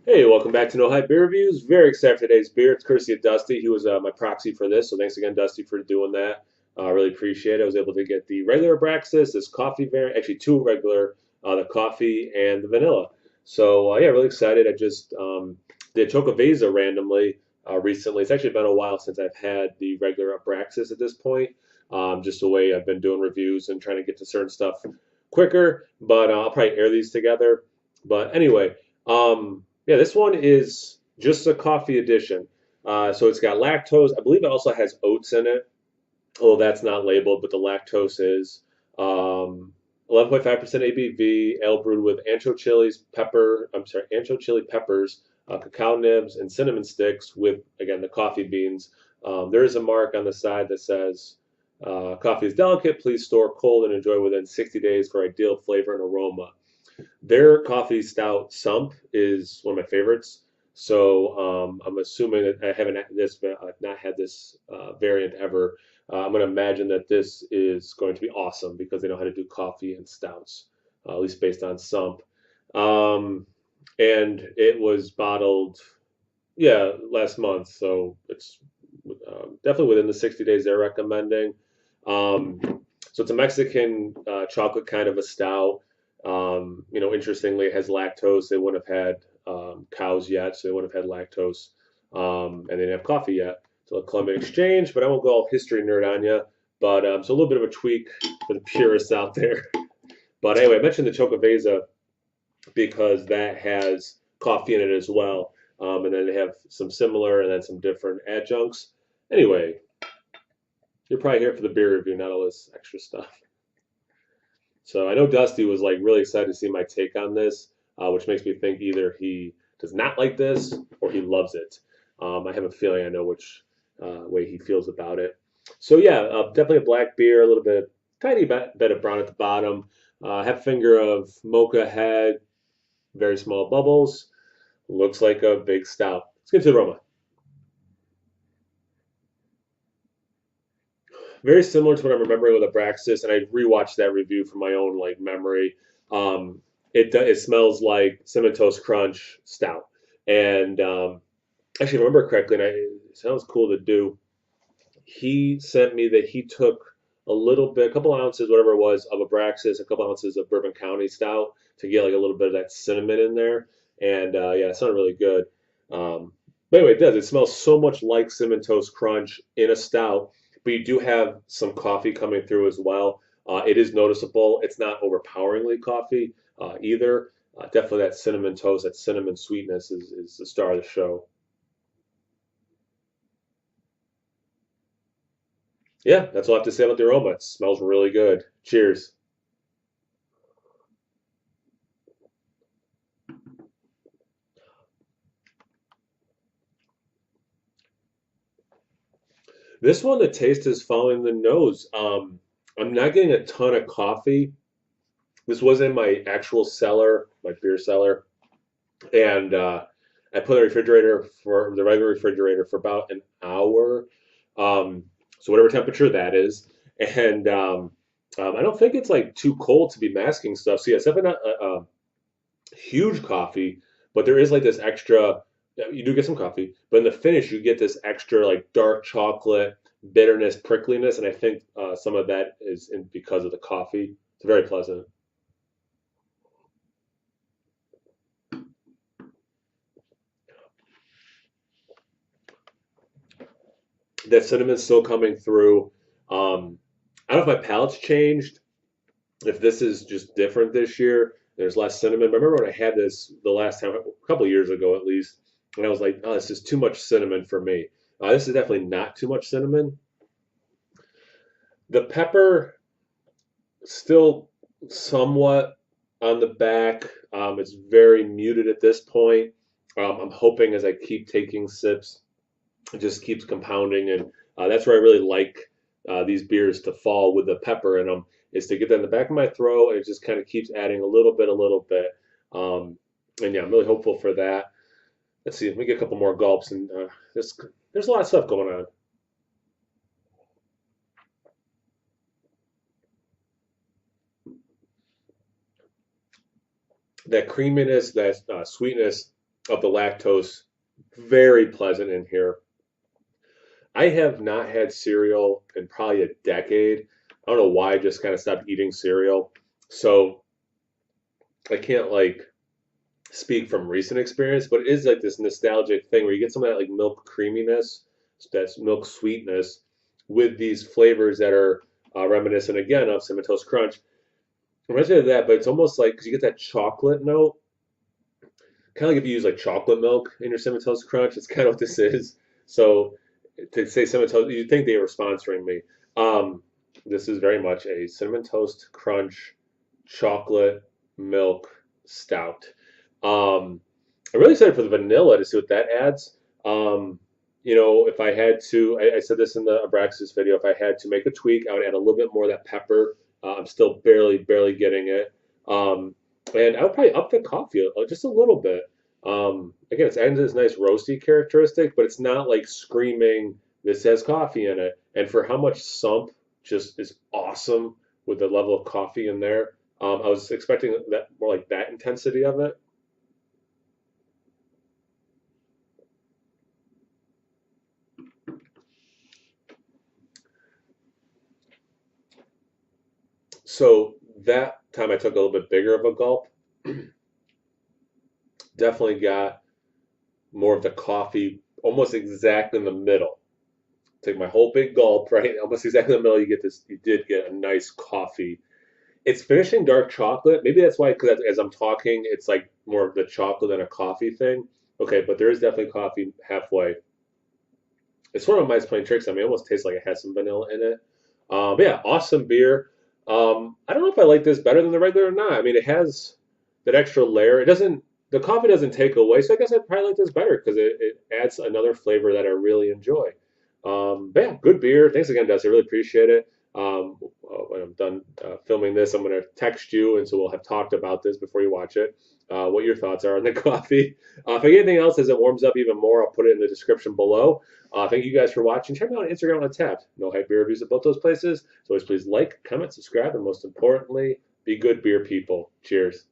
Hey, welcome back to No Hype Beer Reviews. Very excited for today's beer. It's courtesy of Dusty. He was my proxy for this, so thanks again, Dusty, for doing that. I really appreciate it. I was able to get the regular Abraxas, this coffee variant, actually two regular, the coffee and the vanilla. So yeah, really excited. I just did Chocoveza randomly recently. It's actually been a while since I've had the regular Abraxas at this point. Just the way I've been doing reviews and trying to get to certain stuff quicker, but I'll probably air these together. But anyway. Yeah, this one is just a coffee edition. So it's got lactose. I believe it also has oats in it. Oh, that's not labeled, but the lactose is. 11.5% ABV, ale brewed with ancho chili peppers, cacao nibs, and cinnamon sticks with, again, the coffee beans. There is a mark on the side that says, coffee is delicate. Please store cold and enjoy within 60 days for ideal flavor and aroma. Their coffee stout Sump is one of my favorites. So I'm assuming that I haven't had this, I've not had this variant ever. I'm going to imagine that this is going to be awesome because they know how to do coffee and stouts, at least based on Sump. Um, and it was bottled, yeah, last month, so it's definitely within the 60 days they're recommending. Um, so it's a Mexican chocolate kind of a stout. Interestingly, it has lactose. They wouldn't have had cows yet, so they wouldn't have had lactose, and they didn't have coffee yet. So a Columbia Exchange, but I won't go all history nerd on you. But so a little bit of a tweak for the purists out there. But anyway, I mentioned the Chocoveza because that has coffee in it as well. And then they have some similar and then some different adjuncts. Anyway, you're probably here for the beer review, not all this extra stuff. So I know Dusty was like really excited to see my take on this, which makes me think either he does not like this or he loves it. I have a feeling I know which way he feels about it. So yeah, definitely a black beer, a little bit, tiny bit of brown at the bottom. Half finger of mocha head, very small bubbles. Looks like a big stout. Let's get to the aroma. Very similar to what I'm remembering with Abraxas, and I rewatched that review from my own like memory. It smells like cinnamon toast crunch stout, and actually, if I remember correctly, and it sounds cool to do. He sent me that he took a little bit, a couple ounces, whatever it was, of Abraxas, a couple ounces of Bourbon County stout to get like a little bit of that cinnamon in there, and yeah, it sounded really good. But anyway, it does. It smells so much like cinnamon toast crunch in a stout, but you do have some coffee coming through as well. It is noticeable. It's not overpoweringly coffee either. Definitely that cinnamon toast, that cinnamon sweetness is the star of the show. Yeah, that's all I have to say about the aroma. It smells really good. Cheers. This one, the taste is following the nose. I'm not getting a ton of coffee. This was in my actual cellar, my beer cellar, and I put in the refrigerator for the regular refrigerator for about an hour, um, so whatever temperature that is, and I don't think it's like too cold to be masking stuff. So yeah, it's definitely not huge coffee, but there is like this extra. You do get some coffee, but in the finish you get this extra like dark chocolate bitterness, prickliness, and I think some of that is because of the coffee. It's very pleasant. That cinnamon's still coming through. I don't know if my palate's changed, if this is just different this year. There's less cinnamon. But I remember when I had this the last time, a couple of years ago at least, and I was like, oh, this is too much cinnamon for me. This is definitely not too much cinnamon. The pepper still somewhat on the back. It's very muted at this point. I'm hoping as I keep taking sips, it just keeps compounding, and that's where I really like these beers to fall with the pepper in them. Is to get that in the back of my throat, and it just kind of keeps adding a little bit. Um, and yeah, I'm really hopeful for that. Let's see, let me get a couple more gulps, and there's a lot of stuff going on. That creaminess, that sweetness, of the lactose. Very pleasant in here. I have not had cereal in probably a decade. I don't know why I just kind of stopped eating cereal. So I can't like speak from recent experience, but it is like this nostalgic thing where you get some of that like milk creaminess, that's milk sweetness with these flavors that are reminiscent again of Cinnamon Toast Crunch. Reminds me of that, but it's almost like because you get that chocolate note, kind of like if you use like chocolate milk in your Cinnamon Toast Crunch. It's kind of what this is. So to say Cinnamon Toast, you'd think they were sponsoring me. Um, this is very much a Cinnamon Toast Crunch chocolate milk stout. I'm really excited for the vanilla to see what that adds. Um, if I had to, I said this in the Abraxas video, if I had to make a tweak, I would add a little bit more of that pepper. I'm still barely getting it. And I would probably up the coffee just a little bit. Again, it's adding this nice roasty characteristic, but it's not like screaming, this has coffee in it. And for how much sump just is awesome with the level of coffee in there, I was expecting that more like that intensity of it. So that time I took a little bit bigger of a gulp. Definitely got more of the coffee almost exactly in the middle. Take my whole big gulp, right? Almost exactly in the middle, you get this, you did get a nice coffee. It's finishing dark chocolate. Maybe that's why, because as I'm talking, it's like more of the chocolate than a coffee thing. Okay, but there is definitely coffee halfway. It's one of my playing tricks. I mean, it almost tastes like it has some vanilla in it. But yeah, awesome beer. I don't know if I like this better than the regular or not. I mean, it has that extra layer. It doesn't, the coffee doesn't take away. So I guess I'd probably like this better because it adds another flavor that I really enjoy. But yeah, good beer. Thanks again, Dusty. I really appreciate it. When I'm done filming this, I'm going to text you, and so we'll have talked about this before you watch it. What your thoughts are on the coffee. If I get anything else as it warms up even more, I'll put it in the description below. Thank you guys for watching. Check me out on Instagram on Tapped. No hype beer reviews at both those places. So always please like, comment, subscribe, and most importantly, be good beer people. Cheers.